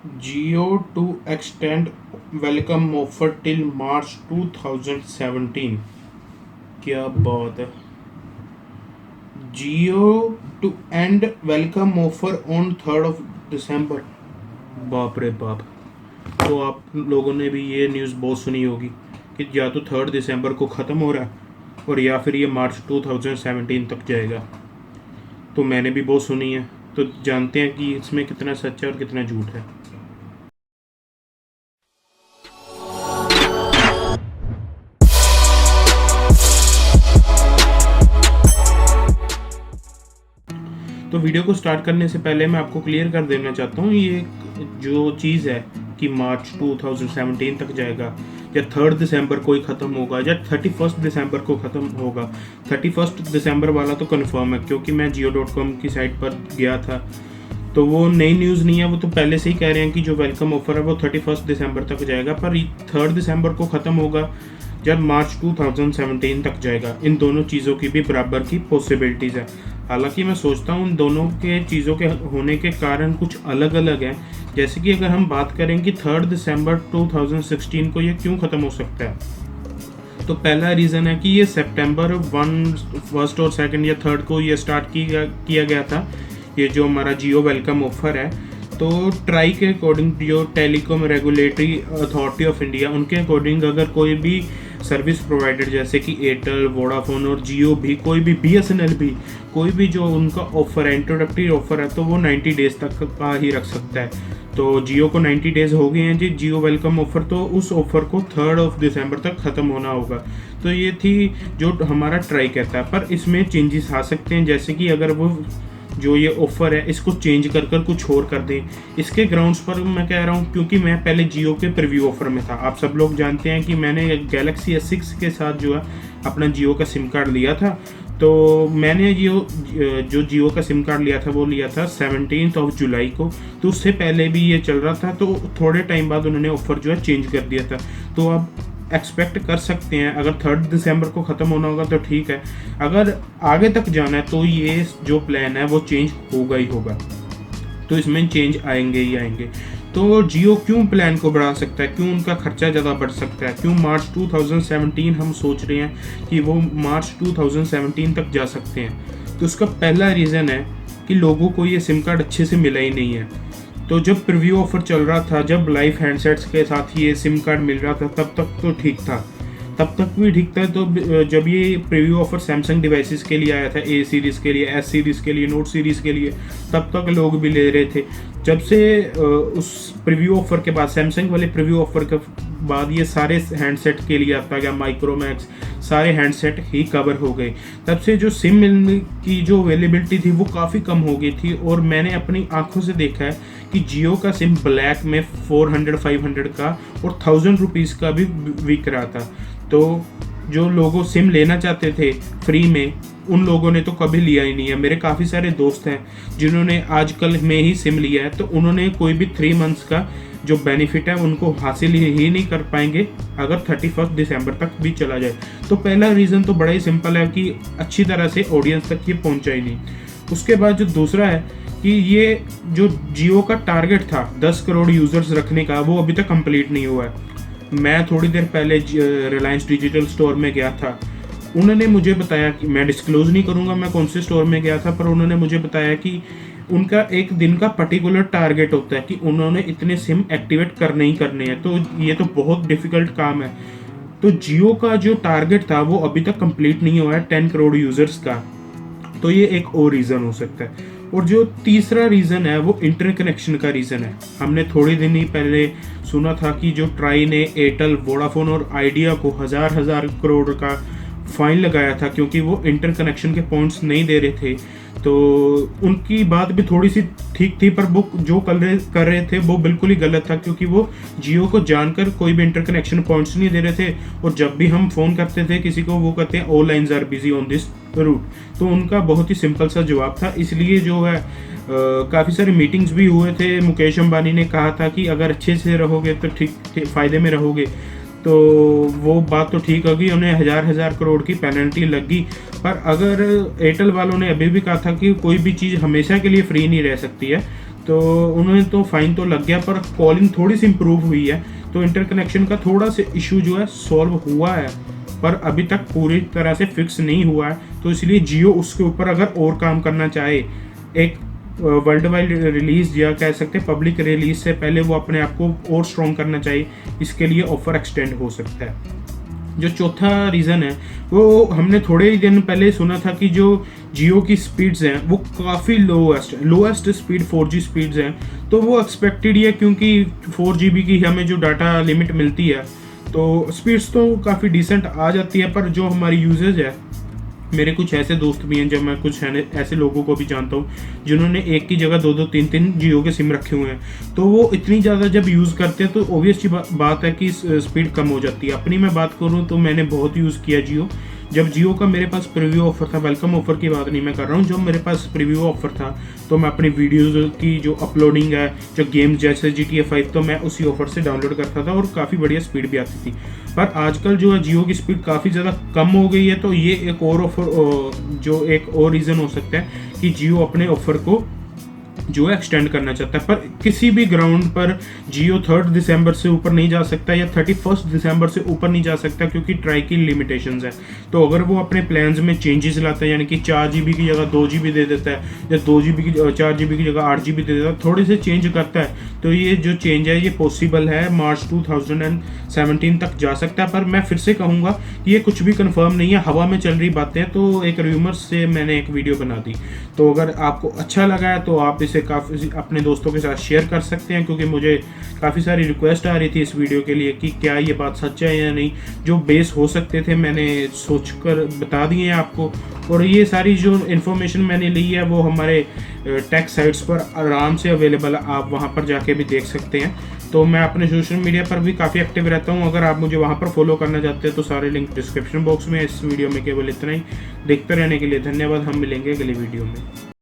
Jio to extend welcome offer till March 2017। क्या बात है। Jio to end welcome offer on 3rd of December। बाप रे बाप। तो आप लोगों ने भी ये न्यूज़ बहुत सुनी होगी कि या तो 3rd दिसंबर को ख़त्म हो रहा है और या फिर ये मार्च 2017 तक जाएगा। तो मैंने भी बहुत सुनी है। तो जानते हैं कि इसमें कितना सच है और कितना झूठ है। तो वीडियो को स्टार्ट करने से पहले मैं आपको क्लियर कर देना चाहता हूँ, ये जो चीज़ है कि मार्च 2017 तक जाएगा या 3rd दिसंबर को ही ख़त्म होगा या 31 दिसंबर को ख़त्म होगा। 31 दिसंबर वाला तो कन्फर्म है क्योंकि मैं Jio.com की साइट पर गया था। तो वो नई न्यूज़ नहीं है, वो तो पहले से ही कह रहे हैं कि जो वेलकम ऑफर है वो 31 दिसंबर तक जाएगा, पर 3rd दिसंबर को ख़त्म होगा जब मार्च 2017 तक जाएगा। इन दोनों चीज़ों की भी बराबर की पॉसिबिलिटीज़ है। हालांकि मैं सोचता हूँ इन दोनों के चीज़ों के होने के कारण कुछ अलग अलग हैं। जैसे कि अगर हम बात करें कि 3rd दिसंबर 2016 को ये क्यों ख़त्म हो सकता है, तो पहला रीज़न है कि ये सितंबर 1 और 2 या 3 को ये स्टार्ट किया गया था, ये जो हमारा जियो वेलकम ऑफर है। तो ट्राई के अकॉर्डिंग, जो telecom regulatory authority of India, उनके अकॉर्डिंग अगर कोई भी सर्विस प्रोवाइडर जैसे कि एयरटेल, वोडाफोन और जियो भी, कोई भी BSNL भी, कोई भी जो उनका ऑफर है, इंट्रोडक्टरी ऑफर है, तो वो 90 डेज़ तक का ही रख सकता है। तो जियो को 90 डेज़ हो गए हैं जी जियो वेलकम ऑफर, तो उस ऑफर को 3rd दिसंबर तक ख़त्म होना होगा। तो ये थी जो हमारा ट्राई कहता है, पर इसमें चेंजेस आ सकते हैं। जैसे कि अगर वो जो ये ऑफ़र है इसको चेंज कर कुछ और कर दें। इसके ग्राउंड्स पर मैं कह रहा हूँ क्योंकि मैं पहले जियो के प्रीव्यू ऑफ़र में था। आप सब लोग जानते हैं कि मैंने गैलेक्सी S6 के साथ जो है अपना जियो का सिम कार्ड लिया था। तो मैंने जो जियो का सिम कार्ड लिया था वो लिया था 17 जुलाई को। तो उससे पहले भी ये चल रहा था, तो थोड़े टाइम बाद उन्होंने ऑफ़र जो है चेंज कर दिया था। तो अब एक्सपेक्ट कर सकते हैं अगर 3rd दिसंबर को ख़त्म होना होगा तो ठीक है, अगर आगे तक जाना है तो ये जो प्लान है वो चेंज होगा ही होगा। तो इसमें चेंज आएंगे ही आएंगे। तो जियो क्यों प्लान को बढ़ा सकता है, क्यों उनका खर्चा ज़्यादा बढ़ सकता है, क्यों मार्च 2017 हम सोच रहे हैं कि वो मार्च 2017 तक जा सकते हैं। तो उसका पहला रीज़न है कि लोगों को ये सिम कार्ड अच्छे से मिला ही नहीं है। तो जब प्रीव्यू ऑफर चल रहा था, जब लाइव हैंडसेट्स के साथ ये सिम कार्ड मिल रहा था, तब तक तो ठीक था, तब तक भी ठीक था। तो जब ये प्रीव्यू ऑफर सैमसंग डिवाइसेस के लिए आया था, A सीरीज़ के लिए, S सीरीज़ के लिए, नोट सीरीज़ के लिए, तब तक लोग भी ले रहे थे। जब से उस प्रीव्यू ऑफर के बाद, सैमसंग वाले प्रीव्यू ऑफर के बाद ये सारे हैंडसेट के लिए आता गया, माइक्रोमैक्स, सारे हैंडसेट ही कवर हो गए। तब से जो सिम मिलने की जो अवेलेबिलिटी थी वो काफ़ी कम हो गई थी। और मैंने अपनी आंखों से देखा है कि जियो का सिम ब्लैक में 400-500 का और 1000 रुपीज़ का भी बिक रहा था। तो जो लोगों सिम लेना चाहते थे फ्री में, उन लोगों ने तो कभी लिया ही नहीं है। मेरे काफ़ी सारे दोस्त हैं जिन्होंने आजकल में ही सिम लिया है, तो उन्होंने कोई भी 3 मंथ्स का जो बेनिफिट है उनको हासिल ही नहीं कर पाएंगे अगर 31 दिसंबर तक भी चला जाए। तो पहला रीज़न तो बड़ा ही सिंपल है कि अच्छी तरह से ऑडियंस तक ये पहुंचा ही नहीं। उसके बाद जो दूसरा है कि ये जो जियो का टारगेट था 10 करोड़ यूज़र्स रखने का, वो अभी तक कंप्लीट नहीं हुआ है। मैं थोड़ी देर पहले रिलायंस डिजिटल स्टोर में गया था। उन्होंने मुझे बताया कि, मैं डिस्क्लोज़ नहीं करूँगा मैं कौन से स्टोर में गया था, पर उन्होंने मुझे बताया कि उनका एक दिन का पर्टिकुलर टारगेट होता है कि उन्होंने इतने सिम एक्टिवेट करने ही करने हैं। तो ये तो बहुत डिफ़िकल्ट काम है। तो जियो का जो टारगेट था वो अभी तक कंप्लीट नहीं हुआ है 10 करोड़ यूज़र्स का। तो ये एक और रीज़न हो सकता है। और जो तीसरा रीज़न है वो इंटरकनेक्शन का रीज़न है। हमने थोड़ी दिन ही पहले सुना था कि जो ट्राई ने एयरटेल, वोडाफोन और आइडिया को हज़ार करोड़ का फ़ाइन लगाया था क्योंकि वो इंटरकनेक्शन के पॉइंट्स नहीं दे रहे थे। तो उनकी बात भी थोड़ी सी ठीक थी, पर वो जो कर रहे थे वो बिल्कुल ही गलत था क्योंकि वो जियो को जानकर कोई भी इंटरकनेक्शन पॉइंट्स नहीं दे रहे थे। और जब भी हम फ़ोन करते थे किसी को, वो कहते हैं all lines are busy on this route. तो उनका बहुत ही सिंपल सा जवाब था। इसलिए जो है काफ़ी सारे मीटिंग्स भी हुए थे। मुकेश अंबानी ने कहा था कि अगर अच्छे से रहोगे तो ठीक फ़ायदे में रहोगे। तो वो बात तो ठीक होगी, उन्हें हज़ार करोड़ की पेनल्टी लगी। पर अगर एयरटेल वालों ने अभी भी कहा था कि कोई भी चीज़ हमेशा के लिए फ्री नहीं रह सकती है, तो उन्हें तो फ़ाइन तो लग गया, पर कॉलिंग थोड़ी सी इम्प्रूव हुई है, तो इंटरकनेक्शन का थोड़ा सा इशू जो है सॉल्व हुआ है, पर अभी तक पूरी तरह से फिक्स नहीं हुआ है। तो इसलिए जियो उसके ऊपर अगर और काम करना चाहे, एक वर्ल्ड वाइड रिलीज़ या कह सकते हैं पब्लिक रिलीज से पहले वो अपने आप को और स्ट्रॉन्ग करना चाहिए, इसके लिए ऑफर एक्सटेंड हो सकता है। जो चौथा रीज़न है वो हमने थोड़े ही दिन पहले सुना था कि जो जियो की स्पीड्स हैं वो काफ़ी लोएस्ट स्पीड 4G स्पीड्स हैं, तो वो एक्सपेक्टेड ही है, क्योंकि 4 GB की हमें जो डाटा लिमिट मिलती है तो स्पीड्स तो काफ़ी डिसेंट आ जाती है। पर जो हमारी यूजेज है, मेरे कुछ ऐसे दोस्त भी हैं, जब मैं कुछ ऐसे लोगों को भी जानता हूँ जिन्होंने एक की जगह 2-2 3-3 जियो के सिम रखे हुए हैं, तो वो इतनी ज़्यादा जब यूज़ करते हैं तो ऑब्वियस बात है कि स्पीड कम हो जाती है। अपनी मैं बात करूँ तो मैंने बहुत यूज़ किया जियो। जब जियो का मेरे पास प्रीव्यू ऑफर था, वेलकम ऑफर की बात नहीं मैं कर रहा हूँ, जब मेरे पास प्रीव्यू ऑफर था तो मैं अपनी वीडियोज़ की जो अपलोडिंग है, जो गेम्स जैसे GTA 5, तो मैं उसी ऑफर से डाउनलोड करता था और काफ़ी बढ़िया स्पीड भी आती थी। पर आजकल जो है जियो की स्पीड काफ़ी ज़्यादा कम हो गई है, तो ये एक और ऑफर, जो एक और रीज़न हो सकता है कि जियो अपने ऑफर को जो है एक्सटेंड करना चाहता है। पर किसी भी ग्राउंड पर जियो 3 दिसंबर से ऊपर नहीं जा सकता या 31 दिसंबर से ऊपर नहीं जा सकता, क्योंकि ट्राई की लिमिटेशंस है। तो अगर वो अपने प्लान्स में चेंजेस लाता है, यानी कि 4 GB की जगह 2 GB दे देता है, या 2 GB की 4 GB की जगह 8 GB दे देता है, थोड़े से चेंज करता है, तो ये जो चेंज है ये पॉसिबल है, मार्च 2017 तक जा सकता है। पर मैं फिर से कहूँगा कि ये कुछ भी कंफर्म नहीं है, हवा में चल रही बातें हैं, तो एक र्यूमर्स से मैंने एक वीडियो बना दी। तो अगर आपको अच्छा लगा है तो आप इसे काफ़ी अपने दोस्तों के साथ शेयर कर सकते हैं, क्योंकि मुझे काफ़ी सारी रिक्वेस्ट आ रही थी इस वीडियो के लिए कि क्या ये बात सच है या नहीं। जो बेस हो सकते थे मैंने सोचकर बता दिए हैं आपको, और ये सारी जो इन्फॉर्मेशन मैंने ली है वो हमारे टेक साइट्स पर आराम से अवेलेबल है, आप वहाँ पर जाके भी देख सकते हैं। तो मैं अपने सोशल मीडिया पर भी काफ़ी एक्टिव रहता हूँ, अगर आप मुझे वहाँ पर फॉलो करना चाहते हैं तो सारे लिंक डिस्क्रिप्शन बॉक्स में। इस वीडियो में केवल इतना ही। देखते रहने के लिए धन्यवाद, हम मिलेंगे अगली वीडियो में।